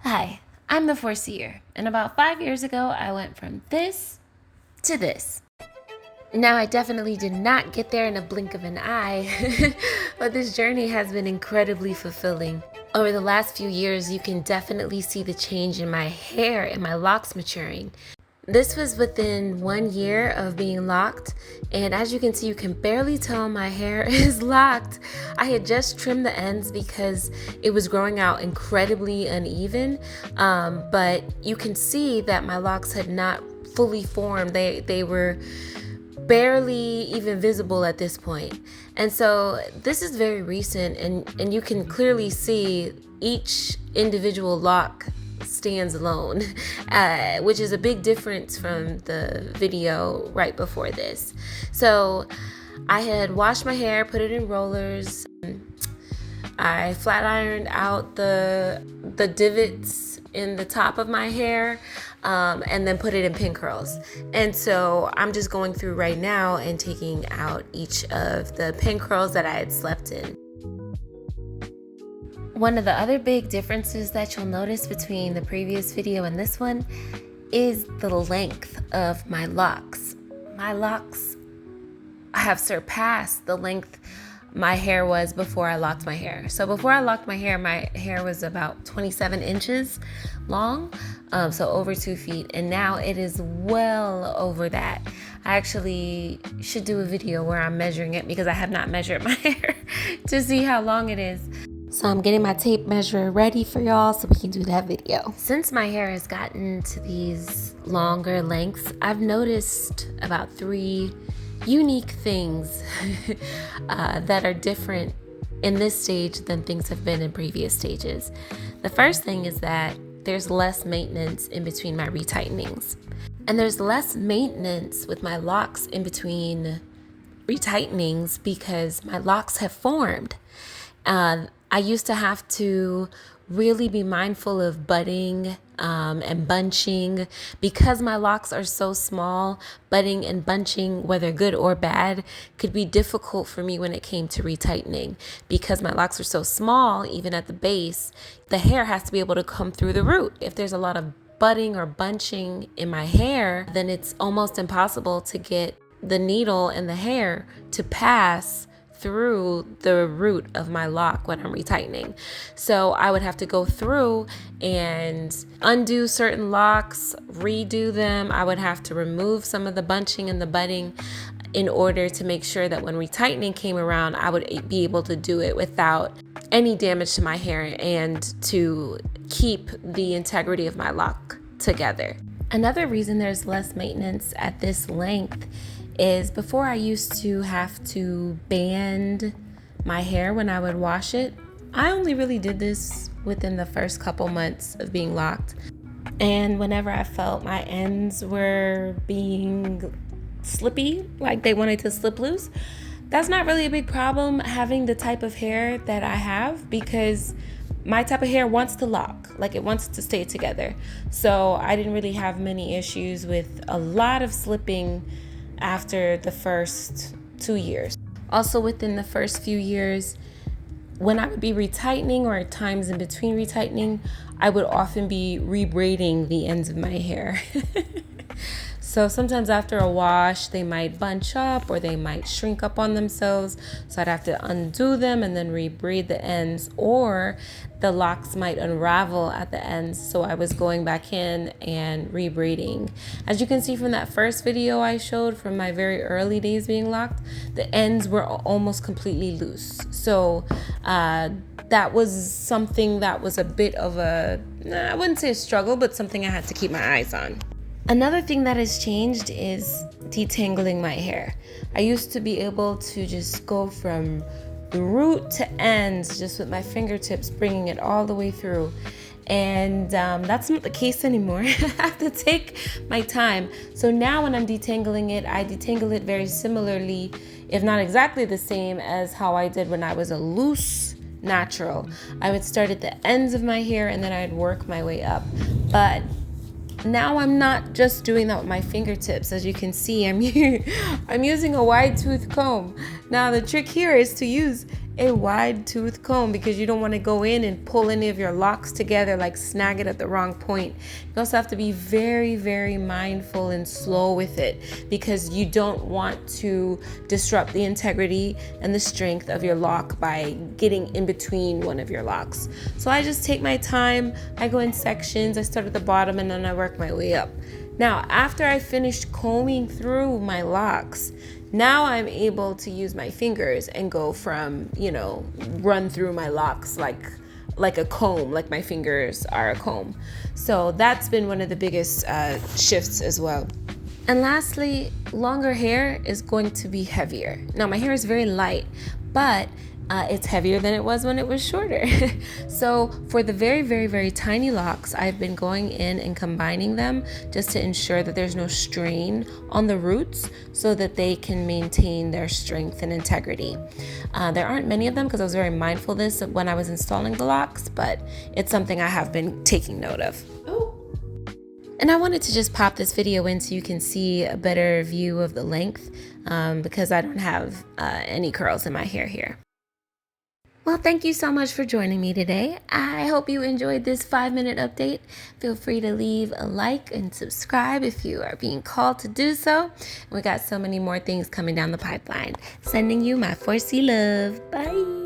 Hi, I'm the foreseer, and about 5 years ago, I went from this to this. Now, I definitely did not get there in a blink of an eye, but this journey has been incredibly fulfilling. Over the last few years, you can definitely see the change in my hair and my locks maturing. This was within 1 year of being locked, and as you can see, you can barely tell my hair is locked. I had just trimmed the ends because it was growing out incredibly uneven, but you can see that my locks had not fully formed. They were barely even visible at this point. And so this is very recent, and you can clearly see each individual lock stands alone, which is a big difference from the video right before this. So I had washed my hair, put it in rollers. I flat ironed out the divots in the top of my hair, and then put it in pin curls. And so I'm just going through right now and taking out each of the pin curls that I had slept in. One of the other big differences that you'll notice between the previous video and this one is the length of my locks. My locks have surpassed the length my hair was before I locked my hair. So before I locked my hair was about 27 inches long, so over 2 feet, and now it is well over that. I actually should do a video where I'm measuring it because I have not measured my hair to see how long it is. So I'm getting my tape measure ready for y'all so we can do that video. Since my hair has gotten to these longer lengths, I've noticed about 3 unique things that are different in this stage than things have been in previous stages. The first thing is that there's less maintenance in between my retightenings. And there's less maintenance with my locks in between retightenings because my locks have formed. I used to have to really be mindful of budding and bunching. Because my locks are so small, budding and bunching, whether good or bad, could be difficult for me when it came to retightening. Because my locks are so small, even at the base, the hair has to be able to come through the root. If there's a lot of budding or bunching in my hair, then it's almost impossible to get the needle and the hair to pass through the root of my lock when I'm retightening. So I would have to go through and undo certain locks, redo them. I would have to remove some of the bunching and the budding in order to make sure that when retightening came around, I would be able to do it without any damage to my hair and to keep the integrity of my lock together. Another reason there's less maintenance at this length is before I used to have to band my hair when I would wash it. I only really did this within the first couple months of being locked. And whenever I felt my ends were being slippy, like they wanted to slip loose, that's not really a big problem having the type of hair that I have, because my type of hair wants to lock, like it wants to stay together. So I didn't really have many issues with a lot of slipping after the first 2 years. Also, within the first few years, when I would be retightening or at times in between retightening, I would often be rebraiding the ends of my hair. So sometimes after a wash, they might bunch up or they might shrink up on themselves. So I'd have to undo them and then rebraid the ends, or the locks might unravel at the ends. So I was going back in and rebraiding. As you can see from that first video I showed from my very early days being locked, the ends were almost completely loose. So that was something that was a bit of a, I wouldn't say a struggle, but something I had to keep my eyes on. Another thing that has changed is detangling my hair. I used to be able to just go from the root to ends just with my fingertips, bringing it all the way through. And that's not the case anymore. I have to take my time. So now when I'm detangling it, I detangle it very similarly, if not exactly the same as how I did when I was a loose natural. I would start at the ends of my hair and then I'd work my way up. But now I'm not just doing that with my fingertips. As you can see, I'm using a wide tooth comb. Now the trick here is to use a wide tooth comb because you don't want to go in and pull any of your locks together, like snag it at the wrong point. You also have to be very, very mindful and slow with it because you don't want to disrupt the integrity and the strength of your lock by getting in between one of your locks. So I just take my time, I go in sections, I start at the bottom and then I work my way up. Now, after I finished combing through my locks, now I'm able to use my fingers and go from, run through my locks like a comb, like my fingers are a comb. So that's been one of the biggest shifts as well. And lastly, longer hair is going to be heavier. Now, my hair is very light, but it's heavier than it was when it was shorter. So for the very, very, very tiny locks, I've been going in and combining them just to ensure that there's no strain on the roots so that they can maintain their strength and integrity. There aren't many of them because I was very mindful of this when I was installing the locks, but it's something I have been taking note of. And I wanted to just pop this video in so you can see a better view of the length because I don't have any curls in my hair here. Well, thank you so much for joining me today. I hope you enjoyed this 5-minute update. Feel free to leave a like and subscribe if you are being called to do so. We got so many more things coming down the pipeline. Sending you my 4C love. Bye.